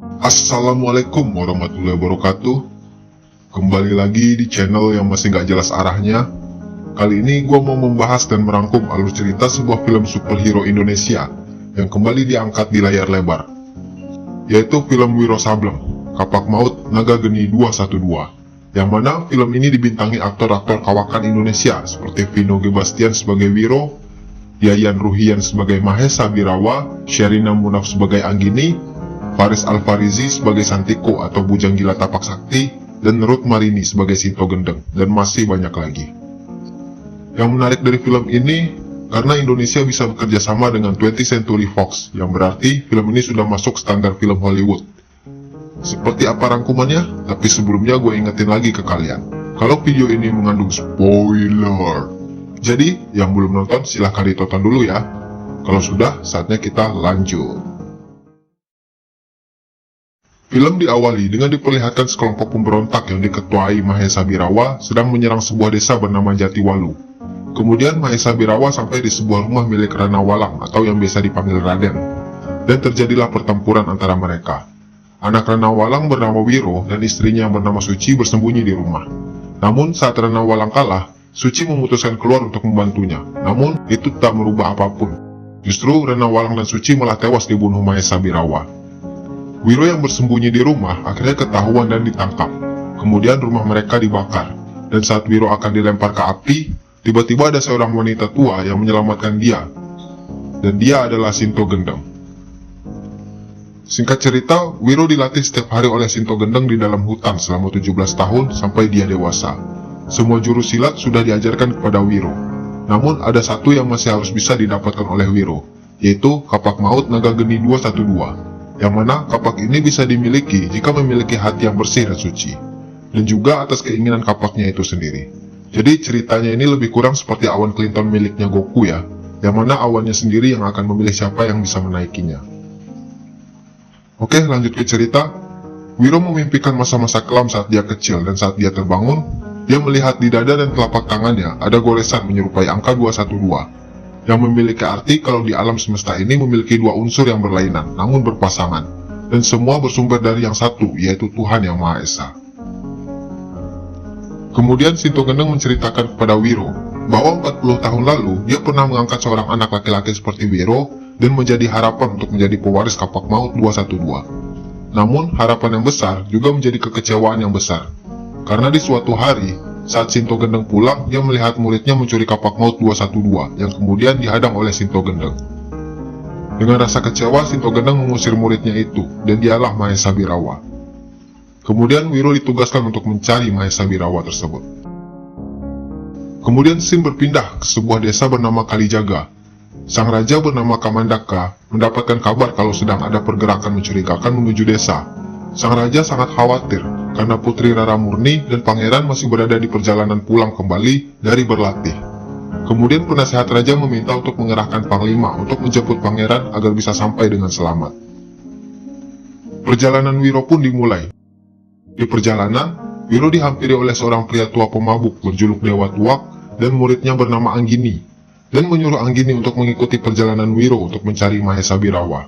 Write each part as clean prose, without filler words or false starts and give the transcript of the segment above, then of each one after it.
Assalamualaikum warahmatullahi wabarakatuh. Kembali lagi di channel yang masih gak jelas arahnya. Kali ini gue mau membahas dan merangkum alur cerita sebuah film superhero Indonesia yang kembali diangkat di layar lebar, yaitu film Wiro Sableng, Kapak Maut Naga Geni 212, yang mana film ini dibintangi aktor-aktor kawakan Indonesia seperti Vino G. Bastian sebagai Wiro, Yayan Ruhian sebagai Mahesa Birawa, Sherina Munaf sebagai Anggini, Faris Alfarizi sebagai Santiko atau Bujang Gila Tapak Sakti, dan Ruth Marini sebagai Sinto Gendeng, dan masih banyak lagi. Yang menarik dari film ini, karena Indonesia bisa bekerja sama dengan 20th Century Fox, yang berarti film ini sudah masuk standar film Hollywood. Seperti apa rangkumannya? Tapi sebelumnya gue ingetin lagi ke kalian, kalau video ini mengandung spoiler. Jadi, yang belum nonton silahkan ditonton dulu ya. Kalau sudah, saatnya kita lanjut. Film diawali dengan diperlihatkan sekelompok pemberontak yang diketuai Mahesa Birawa sedang menyerang sebuah desa bernama Jatiwalu. Kemudian Mahesa Birawa sampai di sebuah rumah milik Rana Walang atau yang biasa dipanggil Raden, dan terjadilah pertempuran antara mereka. Anak Rana Walang bernama Wiro dan istrinya yang bernama Suci bersembunyi di rumah. Namun saat Rana Walang kalah, Suci memutuskan keluar untuk membantunya. Namun itu tak merubah apapun. Justru Rana Walang dan Suci malah tewas dibunuh Mahesa Birawa. Wiro yang bersembunyi di rumah akhirnya ketahuan dan ditangkap. Kemudian rumah mereka dibakar, dan saat Wiro akan dilempar ke api, tiba-tiba ada seorang wanita tua yang menyelamatkan dia, dan dia adalah Sinto Gendeng. Singkat cerita, Wiro dilatih setiap hari oleh Sinto Gendeng di dalam hutan selama 17 tahun sampai dia dewasa. Semua jurus silat sudah diajarkan kepada Wiro, namun ada satu yang masih harus bisa didapatkan oleh Wiro, yaitu Kapak Maut Naga Geni 212. Yang mana kapak ini bisa dimiliki jika memiliki hati yang bersih dan suci, dan juga atas keinginan kapaknya itu sendiri. Jadi ceritanya ini lebih kurang seperti awan Clinton miliknya Goku ya, yang mana awannya sendiri yang akan memilih siapa yang bisa menaikinya. Oke, lanjut ke cerita. Wiro memimpikan masa-masa kelam saat dia kecil, dan saat dia terbangun, dia melihat di dada dan telapak tangannya ada goresan menyerupai angka 212. Yang memiliki arti kalau di alam semesta ini memiliki dua unsur yang berlainan, namun berpasangan, dan semua bersumber dari yang satu, yaitu Tuhan Yang Maha Esa. Kemudian Sinto Gendeng menceritakan kepada Wiro, bahwa 40 tahun lalu, dia pernah mengangkat seorang anak laki-laki seperti Wiro, dan menjadi harapan untuk menjadi pewaris Kapak Maut 212. Namun, harapan yang besar juga menjadi kekecewaan yang besar, karena di suatu hari, saat Sinto Gendeng pulang, dia melihat muridnya mencuri Kapak Maut 212 yang kemudian dihadang oleh Sinto Gendeng. Dengan rasa kecewa, Sinto Gendeng mengusir muridnya itu, dan dialah Mahesa Birawa. Kemudian Wiro ditugaskan untuk mencari Mahesa Birawa tersebut. Kemudian scene berpindah ke sebuah desa bernama Kalijaga. Sang raja bernama Kamandaka mendapatkan kabar kalau sedang ada pergerakan mencurigakan menuju desa. Sang raja sangat khawatir, karena Putri Rara Murni dan pangeran masih berada di perjalanan pulang kembali dari berlatih. Kemudian penasehat raja meminta untuk mengerahkan panglima untuk menjemput pangeran agar bisa sampai dengan selamat. Perjalanan Wiro pun dimulai. Di perjalanan, Wiro dihampiri oleh seorang pria tua pemabuk berjuluk Dewa Tuak dan muridnya bernama Anggini, dan menyuruh Anggini untuk mengikuti perjalanan Wiro untuk mencari Mahesa Birawa.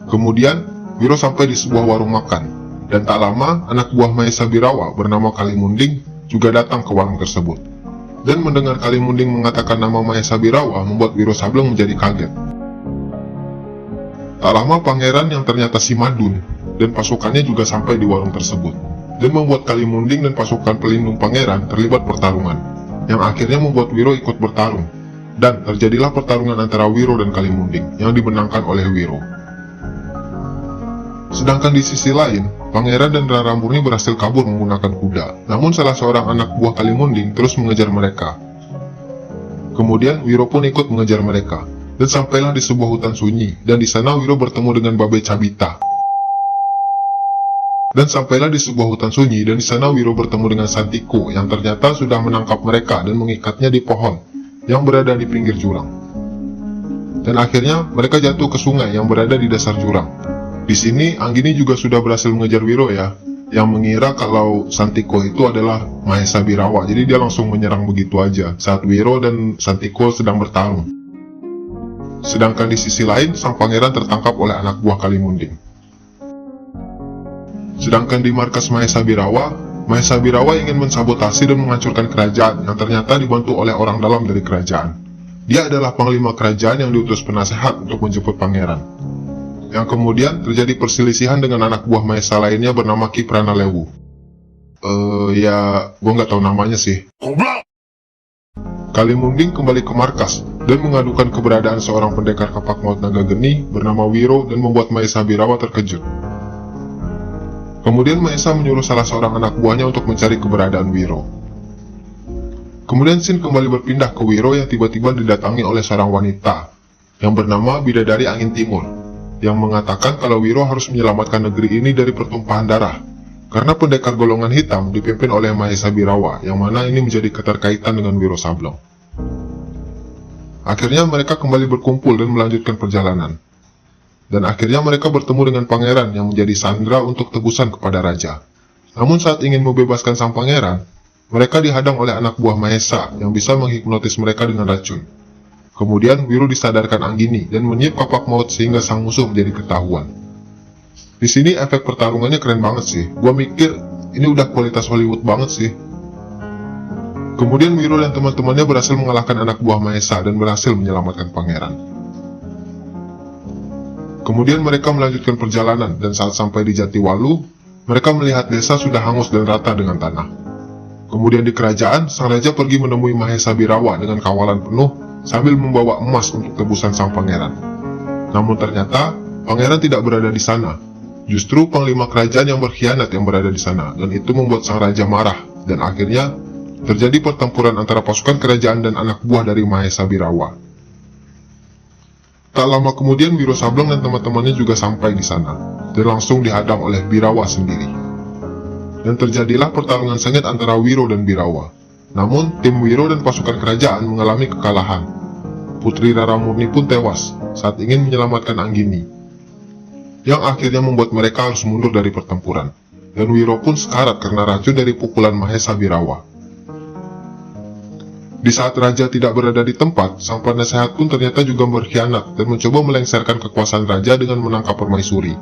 Kemudian, Wiro sampai di sebuah warung makan, dan tak lama anak buah Mahesa Birawa bernama Kalimunding juga datang ke warung tersebut. Dan mendengar Kalimunding mengatakan nama Mahesa Birawa membuat Wiro Sableng menjadi kaget. Tak lama pangeran yang ternyata si Madun dan pasukannya juga sampai di warung tersebut, dan membuat Kalimunding dan pasukan pelindung pangeran terlibat pertarungan, yang akhirnya membuat Wiro ikut bertarung, dan terjadilah pertarungan antara Wiro dan Kalimunding yang dimenangkan oleh Wiro. Sedangkan di sisi lain, pangeran dan Rara Murni berhasil kabur menggunakan kuda. Namun salah seorang anak buah Kalimunding terus mengejar mereka. Kemudian Wiro pun ikut mengejar mereka, dan sampailah di sebuah hutan sunyi, dan di sana Wiro bertemu dengan Babe Cabita. Dan sampailah di sebuah hutan sunyi, dan di sana Wiro bertemu dengan Santiko yang ternyata sudah menangkap mereka dan mengikatnya di pohon yang berada di pinggir jurang. Dan akhirnya mereka jatuh ke sungai yang berada di dasar jurang. Di sini Anggini juga sudah berhasil mengejar Wiro ya, yang mengira kalau Santiko itu adalah Mahesa Birawa, jadi dia langsung menyerang begitu aja saat Wiro dan Santiko sedang bertarung. Sedangkan di sisi lain, sang pangeran tertangkap oleh anak buah Kalimunding. Sedangkan di markas Mahesa Birawa ingin mensabotase dan menghancurkan kerajaan yang ternyata dibantu oleh orang dalam dari kerajaan. Dia adalah panglima kerajaan yang diutus penasehat untuk menjemput pangeran. Yang kemudian terjadi perselisihan dengan anak buah Mahesa lainnya bernama Ki Pranalewu. Gue nggak tahu namanya sih. Kalimunding kembali ke markas dan mengadukan keberadaan seorang pendekar kapak maut naga geni bernama Wiro dan membuat Mahesa Birawa terkejut. Kemudian Mahesa menyuruh salah seorang anak buahnya untuk mencari keberadaan Wiro. Kemudian scene kembali berpindah ke Wiro yang tiba-tiba didatangi oleh seorang wanita yang bernama Bidadari Angin Timur, yang mengatakan kalau Wiro harus menyelamatkan negeri ini dari pertumpahan darah, karena pendekar golongan hitam dipimpin oleh Mahesa Birawa, yang mana ini menjadi keterkaitan dengan Wiro Sableng. Akhirnya mereka kembali berkumpul dan melanjutkan perjalanan. Dan akhirnya mereka bertemu dengan pangeran yang menjadi sandera untuk tebusan kepada raja. Namun saat ingin membebaskan sang pangeran, mereka dihadang oleh anak buah Mahesa yang bisa menghipnotis mereka dengan racun. Kemudian Wiro disadarkan Anggini dan meniup kapak maut sehingga sang musuh menjadi ketahuan. Di sini efek pertarungannya keren banget sih. Gua mikir ini udah kualitas Hollywood banget sih. Kemudian Wiro dan teman-temannya berhasil mengalahkan anak buah Mahesa dan berhasil menyelamatkan pangeran. Kemudian mereka melanjutkan perjalanan dan saat sampai di Jatiwalu, mereka melihat desa sudah hangus dan rata dengan tanah. Kemudian di kerajaan, sang raja pergi menemui Mahesa Birawa dengan kawalan penuh sambil membawa emas untuk tebusan sang pangeran. Namun ternyata pangeran tidak berada di sana. Justru panglima kerajaan yang berkhianat yang berada di sana, dan itu membuat sang raja marah, dan akhirnya terjadi pertempuran antara pasukan kerajaan dan anak buah dari Mahesa Birawa. Tak lama kemudian Wiro Sableng dan teman-temannya juga sampai di sana, dan langsung dihadang oleh Birawa sendiri. Dan terjadilah pertarungan sengit antara Wiro dan Birawa. Namun, tim Wiro dan pasukan kerajaan mengalami kekalahan. Putri Rara Murni pun tewas saat ingin menyelamatkan Anggini, yang akhirnya membuat mereka harus mundur dari pertempuran. Dan Wiro pun sekarat karena racun dari pukulan Mahesa Birawa. Di saat raja tidak berada di tempat, sang penasehat pun ternyata juga berkhianat dan mencoba melengsarkan kekuasaan raja dengan menangkap permaisuri.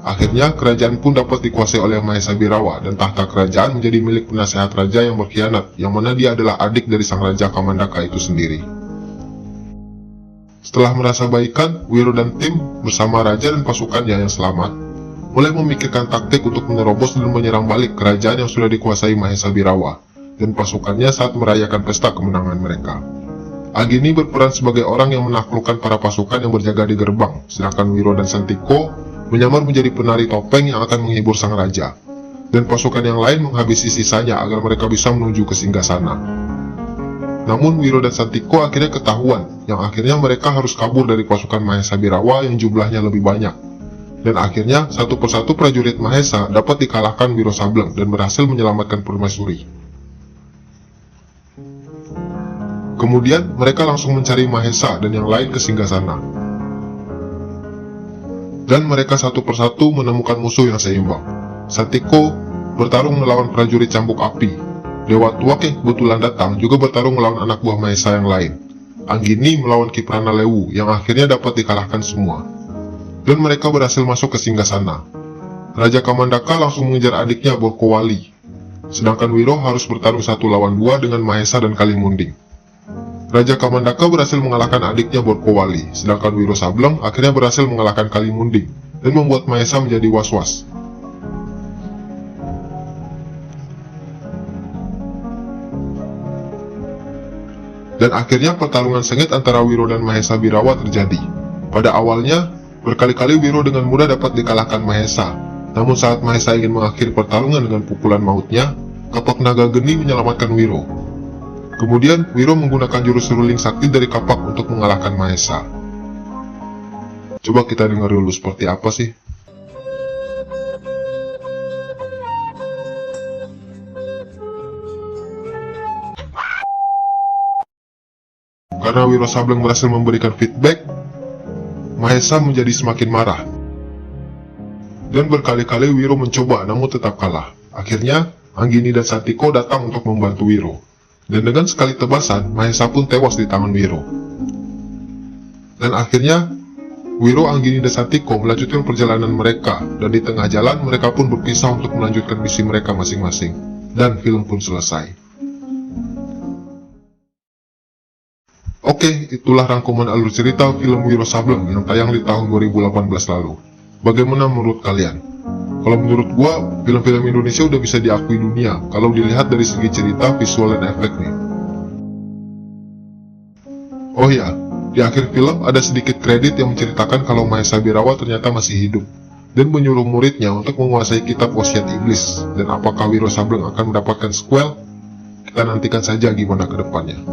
Akhirnya, kerajaan pun dapat dikuasai oleh Mahesa Birawa dan tahta kerajaan menjadi milik penasehat raja yang berkhianat, yang mana dia adalah adik dari sang raja Kamandaka itu sendiri. Setelah merasa baikan, Wiro dan tim bersama raja dan pasukannya yang selamat mulai memikirkan taktik untuk menerobos dan menyerang balik kerajaan yang sudah dikuasai Mahesa Birawa dan pasukannya saat merayakan pesta kemenangan mereka. Anggini berperan sebagai orang yang menaklukkan para pasukan yang berjaga di gerbang, sedangkan Wiro dan Santiko menyamar menjadi penari topeng yang akan menghibur sang raja, dan pasukan yang lain menghabisi sisanya agar mereka bisa menuju ke singgasana. Namun Wiro dan Santiko akhirnya ketahuan, yang akhirnya mereka harus kabur dari pasukan Mahesa Birawa yang jumlahnya lebih banyak. Dan akhirnya satu persatu prajurit Mahesa dapat dikalahkan Wiro Sableng dan berhasil menyelamatkan permaisuri. Kemudian mereka langsung mencari Mahesa dan yang lain ke singgasana. Dan mereka satu persatu menemukan musuh yang seimbang. Santiko bertarung melawan prajurit cambuk api. Dewa Tuak yang kebetulan datang juga bertarung melawan anak buah Mahesa yang lain. Anggini melawan Ki Pranalewu yang akhirnya dapat dikalahkan semua. Dan mereka berhasil masuk ke singgasana. Raja Kamandaka langsung mengejar adiknya Borkowali. Sedangkan Wiro harus bertarung 1 lawan 2 dengan Mahesa dan Kalimunding. Raja Kamandaka berhasil mengalahkan adiknya Borkowali, sedangkan Wiro Sableng akhirnya berhasil mengalahkan Kalimunding dan membuat Mahesa menjadi was-was. Dan akhirnya pertarungan sengit antara Wiro dan Mahesa Birawa terjadi. Pada awalnya, berkali-kali Wiro dengan mudah dapat dikalahkan Mahesa. Namun saat Mahesa ingin mengakhiri pertarungan dengan pukulan mautnya, kapak naga geni menyelamatkan Wiro. Kemudian, Wiro menggunakan jurus seruling sakti dari kapak untuk mengalahkan Mahesa. Coba kita dengar dulu seperti apa sih. Karena Wiro Sableng berhasil memberikan feedback, Mahesa menjadi semakin marah. Dan berkali-kali Wiro mencoba namun tetap kalah. Akhirnya, Anggini dan Santiko datang untuk membantu Wiro. Dan dengan sekali tebasan, Mahesa pun tewas di tangan Wiro. Dan akhirnya, Wiro, Anggini, dan Santiko melanjutkan perjalanan mereka, dan di tengah jalan mereka pun berpisah untuk melanjutkan misi mereka masing-masing. Dan film pun selesai. Oke, itulah rangkuman alur cerita film Wiro Sableng yang tayang di tahun 2018 lalu. Bagaimana menurut kalian? Kalau menurut gua, film-film Indonesia udah bisa diakui dunia kalau dilihat dari segi cerita, visual, dan efek nih. Oh ya, di akhir film ada sedikit kredit yang menceritakan kalau Mahesa Birawa ternyata masih hidup dan menyuruh muridnya untuk menguasai kitab wasiat iblis. Dan apakah Wiro Sableng akan mendapatkan sequel? Kita nantikan saja gimana ke depannya.